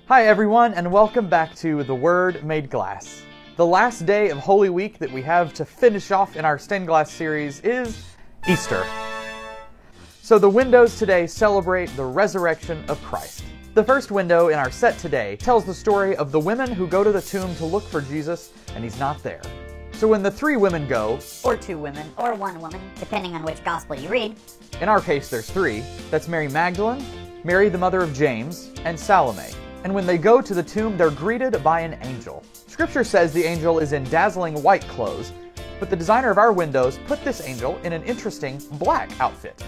Hi everyone, and welcome back to The Word Made Glass. The last day of Holy Week that we have to finish off in our stained glass series is Easter. So the windows today celebrate the resurrection of Christ. The first window in our set today tells the story of the women who go to the tomb to look for Jesus, and he's not there. So when the three women go, or two women, or one woman, depending on which gospel you read. In our case there's three, that's Mary Magdalene, Mary the mother of James, and Salome. And when they go to the tomb, they're greeted by an angel. Scripture says the angel is in dazzling white clothes, but the designer of our windows put this angel in an interesting black outfit.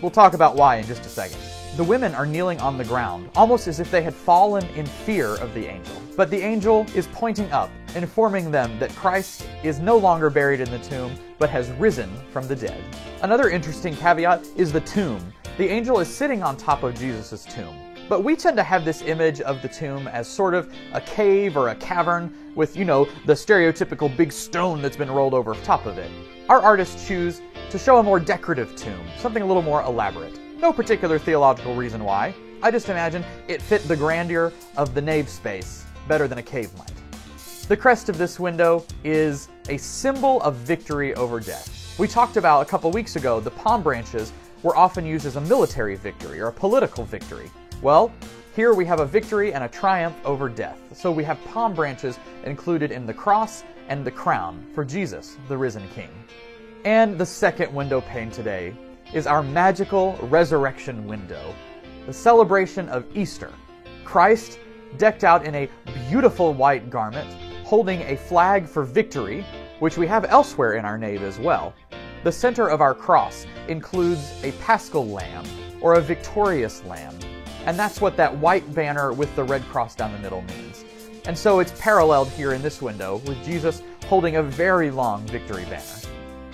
We'll talk about why in just a second. The women are kneeling on the ground, almost as if they had fallen in fear of the angel. But the angel is pointing up, informing them that Christ is no longer buried in the tomb, but has risen from the dead. Another interesting caveat is the tomb. The angel is sitting on top of Jesus' tomb. But we tend to have this image of the tomb as sort of a cave or a cavern with, the stereotypical big stone that's been rolled over top of it. Our artists choose to show a more decorative tomb, something a little more elaborate. No particular theological reason why. I just imagine it fit the grandeur of the nave space better than a cave might. The crest of this window is a symbol of victory over death. We talked about a couple weeks ago the palm branches were often used as a military victory or a political victory. Well, here we have a victory and a triumph over death. So we have palm branches included in the cross and the crown for Jesus, the risen King. And the second window pane today is our magical resurrection window, the celebration of Easter. Christ, decked out in a beautiful white garment, holding a flag for victory, which we have elsewhere in our nave as well. The center of our cross includes a paschal lamb, or a victorious lamb. And that's what that white banner with the red cross down the middle means. And so it's paralleled here in this window with Jesus holding a very long victory banner.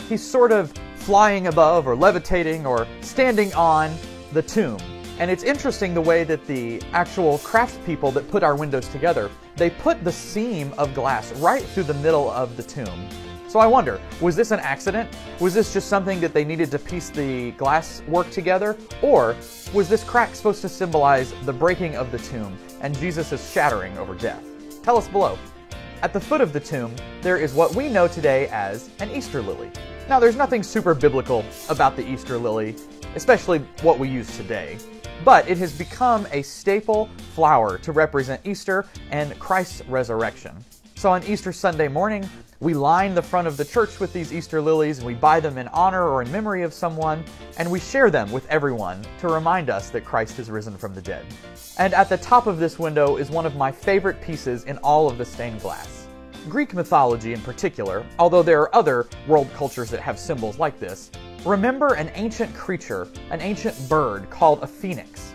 He's sort of flying above or levitating or standing on the tomb. And it's interesting the way that the actual craftspeople that put our windows together, they put the seam of glass right through the middle of the tomb. So I wonder, was this an accident? Was this just something that they needed to piece the glass work together? Or was this crack supposed to symbolize the breaking of the tomb and Jesus' shattering over death? Tell us below. At the foot of the tomb, there is what we know today as an Easter lily. Now there's nothing super biblical about the Easter lily, especially what we use today. But it has become a staple flower to represent Easter and Christ's resurrection. So on Easter Sunday morning, we line the front of the church with these Easter lilies, and we buy them in honor or in memory of someone, and we share them with everyone to remind us that Christ has risen from the dead. And at the top of this window is one of my favorite pieces in all of the stained glass. Greek mythology in particular, although there are other world cultures that have symbols like this, remember an ancient creature, an ancient bird called a phoenix,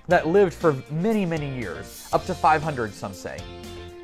that lived for many, many years, up to 500 some say.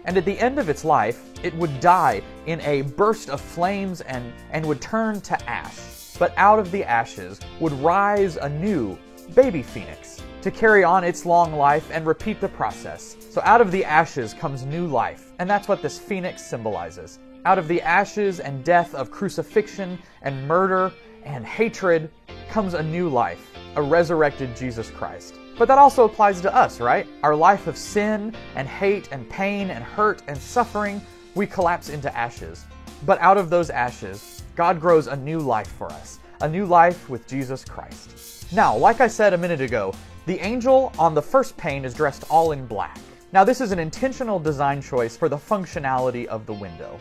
And at the end of its life, it would die in a burst of flames and would turn to ash. But out of the ashes would rise a new baby phoenix to carry on its long life and repeat the process. So out of the ashes comes new life, and that's what this phoenix symbolizes. Out of the ashes and death of crucifixion and murder and hatred comes a new life, a resurrected Jesus Christ. But that also applies to us, right? Our life of sin and hate and pain and hurt and suffering, we collapse into ashes. But out of those ashes, God grows a new life for us, a new life with Jesus Christ. Now, like I said a minute ago, the angel on the first pane is dressed all in black. Now, this is an intentional design choice for the functionality of the window.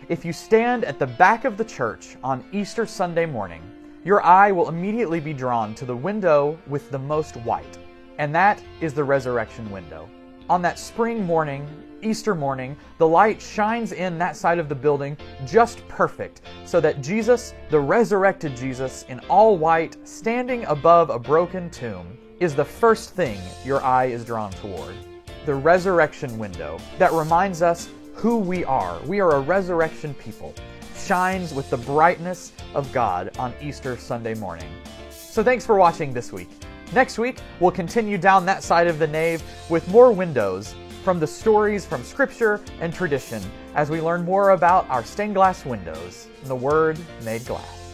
If you stand at the back of the church on Easter Sunday morning, your eye will immediately be drawn to the window with the most white. And that is the resurrection window. On that spring morning, Easter morning, the light shines in that side of the building just perfect so that Jesus, the resurrected Jesus, in all white, standing above a broken tomb, is the first thing your eye is drawn toward. The resurrection window that reminds us who we are. We are a resurrection people, shines with the brightness of God on Easter Sunday morning. So thanks for watching this week. Next week, we'll continue down that side of the nave with more windows from the stories from Scripture and tradition as we learn more about our stained glass windows and the Word made glass.